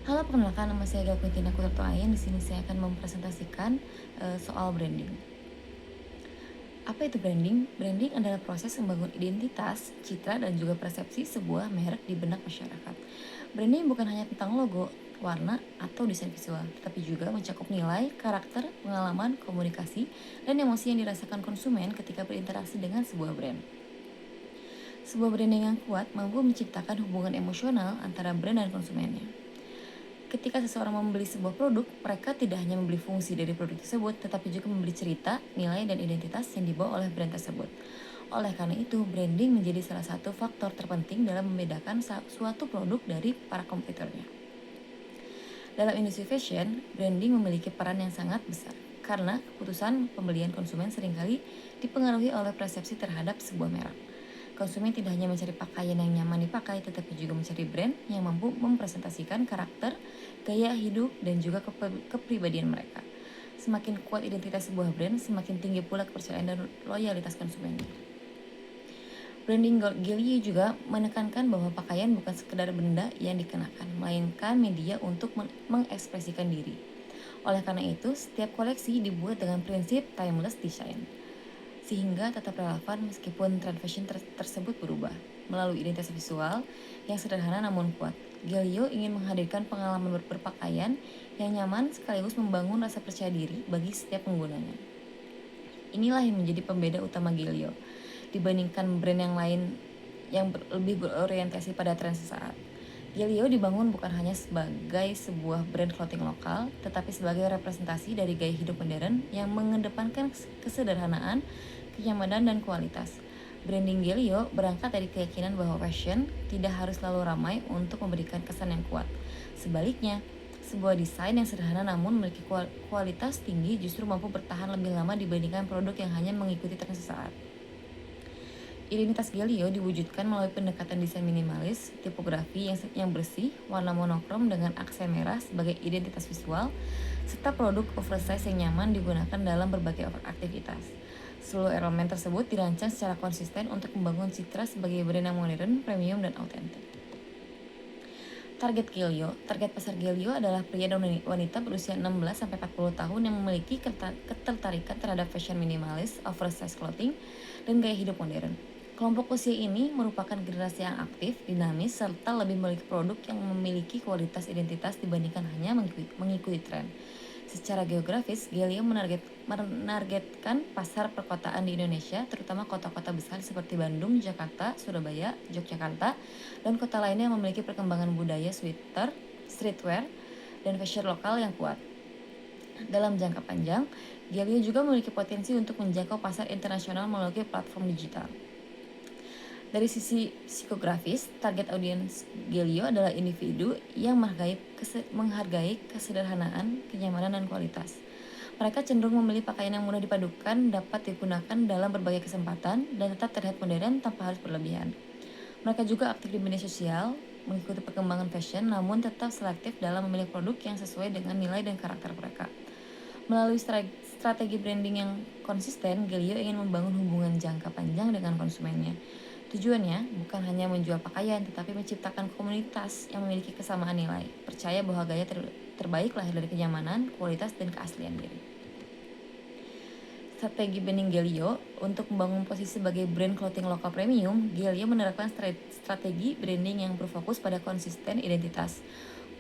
Halo, perkenalkan nama saya Gakutina Kutotoayan. Di sini saya akan mempresentasikan soal branding. Apa itu branding? Branding adalah proses membangun identitas, citra, dan juga persepsi sebuah merek di benak masyarakat. Branding bukan hanya tentang logo, warna, atau desain visual, tetapi juga mencakup nilai, karakter, pengalaman, komunikasi, dan emosi yang dirasakan konsumen ketika berinteraksi dengan sebuah brand. Sebuah branding yang kuat mampu menciptakan hubungan emosional antara brand dan konsumennya. Ketika seseorang membeli sebuah produk, mereka tidak hanya membeli fungsi dari produk tersebut, tetapi juga membeli cerita, nilai, dan identitas yang dibawa oleh brand tersebut. Oleh karena itu, branding menjadi salah satu faktor terpenting dalam membedakan suatu produk dari para kompetitornya. Dalam industri fashion, branding memiliki peran yang sangat besar, karena keputusan pembelian konsumen seringkali dipengaruhi oleh persepsi terhadap sebuah merek. Konsumen tidak hanya mencari pakaian yang nyaman dipakai, tetapi juga mencari brand yang mampu mempresentasikan karakter, gaya hidup, dan juga kepribadian mereka. Semakin kuat identitas sebuah brand, semakin tinggi pula kepercayaan dan loyalitas konsumennya. Branding Gielgud juga menekankan bahwa pakaian bukan sekedar benda yang dikenakan, melainkan media untuk mengekspresikan diri. Oleh karena itu, setiap koleksi dibuat dengan prinsip timeless design, sehingga tetap relevan meskipun tren fashion tersebut berubah. Melalui identitas visual yang sederhana namun kuat, Gielgud ingin menghadirkan pengalaman berpakaian yang nyaman sekaligus membangun rasa percaya diri bagi setiap penggunanya. Inilah yang menjadi pembeda utama Gielgud dibandingkan brand yang lain yang lebih berorientasi pada tren sesaat. Gielgud dibangun bukan hanya sebagai sebuah brand clothing lokal, tetapi sebagai representasi dari gaya hidup modern yang mengedepankan kesederhanaan, kenyamanan, dan kualitas. Branding Gielgud berangkat dari keyakinan bahwa fashion tidak harus selalu ramai untuk memberikan kesan yang kuat. Sebaliknya, sebuah desain yang sederhana namun memiliki kualitas tinggi justru mampu bertahan lebih lama dibandingkan produk yang hanya mengikuti tren sesaat. Identitas Gielgud diwujudkan melalui pendekatan desain minimalis, tipografi yang bersih, warna monokrom dengan aksen merah sebagai identitas visual, serta produk oversize yang nyaman digunakan dalam berbagai aktivitas. Seluruh elemen tersebut dirancang secara konsisten untuk membangun citra sebagai brand yang modern, premium, dan autentik. Target pasar Gielgud adalah pria dan wanita berusia 16-40 tahun yang memiliki ketertarikan terhadap fashion minimalis, oversize clothing, dan gaya hidup modern. Kelompok usia ini merupakan generasi yang aktif, dinamis, serta lebih memiliki produk yang memiliki kualitas identitas dibandingkan hanya mengikuti tren. Secara geografis, Gielgud menargetkan pasar perkotaan di Indonesia, terutama kota-kota besar seperti Bandung, Jakarta, Surabaya, Yogyakarta, dan kota lainnya yang memiliki perkembangan budaya streetwear, dan fashion lokal yang kuat. Dalam jangka panjang, Gielgud juga memiliki potensi untuk menjangkau pasar internasional melalui platform digital. Dari sisi psikografis, target audiens Gielgud adalah individu yang menghargai kesederhanaan, kenyamanan, dan kualitas. Mereka cenderung memilih pakaian yang mudah dipadukan, dapat digunakan dalam berbagai kesempatan, dan tetap terlihat modern tanpa harus berlebihan. Mereka juga aktif di media sosial, mengikuti perkembangan fashion, namun tetap selektif dalam memilih produk yang sesuai dengan nilai dan karakter mereka. Melalui strategi branding yang konsisten, Gielgud ingin membangun hubungan jangka panjang dengan konsumennya. Tujuannya bukan hanya menjual pakaian, tetapi menciptakan komunitas yang memiliki kesamaan nilai, percaya bahwa gaya terbaik lahir dari kenyamanan, kualitas, dan keaslian diri. Strategi branding Gielgud untuk membangun posisi sebagai brand clothing lokal premium, Gielgud menerapkan strategi branding yang berfokus pada konsisten identitas,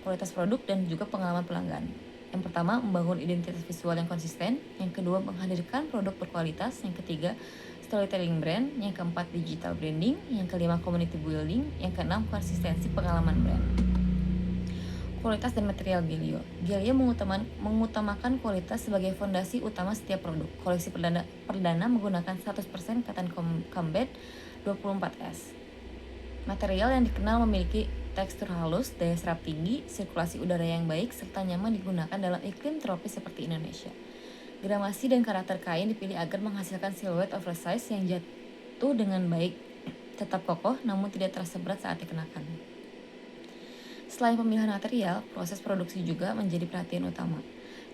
kualitas produk, dan juga pengalaman pelanggan. Yang pertama, membangun identitas visual yang konsisten. Yang kedua, menghadirkan produk berkualitas. Yang ketiga, storytelling brand. Yang keempat, digital branding. Yang kelima, community building. Yang keenam, konsistensi pengalaman brand. Kualitas dan material Gielgud. Gielgud mengutamakan kualitas sebagai fondasi utama setiap produk. Koleksi perdana menggunakan 100% cotton combat 24S. Material yang dikenal memiliki tekstur halus, daya serap tinggi, sirkulasi udara yang baik, serta nyaman digunakan dalam iklim tropis seperti Indonesia. Gramasi dan karakter kain dipilih agar menghasilkan siluet oversize yang jatuh dengan baik, tetap kokoh namun tidak terasa berat saat dikenakan. Selain pemilihan material, proses produksi juga menjadi perhatian utama.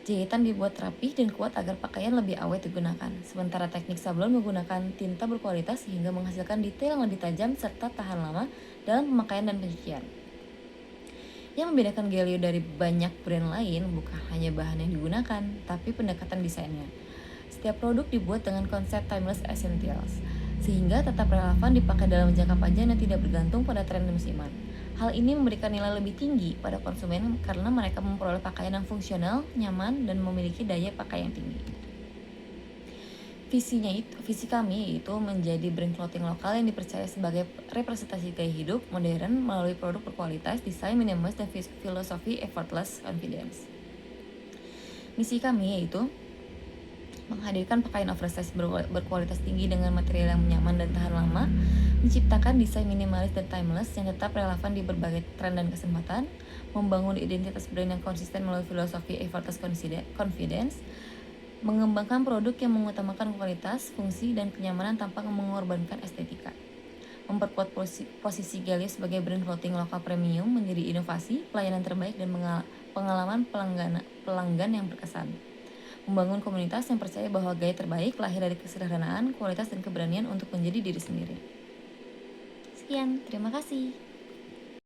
Jahitan dibuat rapih dan kuat agar pakaian lebih awet digunakan, sementara teknik sablon menggunakan tinta berkualitas sehingga menghasilkan detail yang lebih tajam serta tahan lama dalam pemakaian dan pencucian. Yang membedakan Galio dari banyak brand lain bukan hanya bahan yang digunakan, tapi pendekatan desainnya. Setiap produk dibuat dengan konsep timeless essentials, sehingga tetap relevan dipakai dalam jangka panjang dan tidak bergantung pada tren musiman. Hal ini memberikan nilai lebih tinggi pada konsumen karena mereka memperoleh pakaian yang fungsional, nyaman, dan memiliki daya pakai yang tinggi. Visi kami yaitu menjadi brand clothing lokal yang dipercaya sebagai representasi gaya hidup modern melalui produk berkualitas, desain minimalis, dan filosofi effortless confidence. Misi kami yaitu menghadirkan pakaian oversize berkualitas tinggi dengan material yang nyaman dan tahan lama, menciptakan desain minimalis dan timeless yang tetap relevan di berbagai tren dan kesempatan, membangun identitas brand yang konsisten melalui filosofi effortless confidence, mengembangkan produk yang mengutamakan kualitas, fungsi, dan kenyamanan tanpa mengorbankan estetika. Memperkuat posisi Galio sebagai brand clothing lokal premium menjadi inovasi, pelayanan terbaik, dan pengalaman pelanggan yang berkesan. Membangun komunitas yang percaya bahwa gaya terbaik lahir dari kesederhanaan, kualitas, dan keberanian untuk menjadi diri sendiri. Sekian, terima kasih.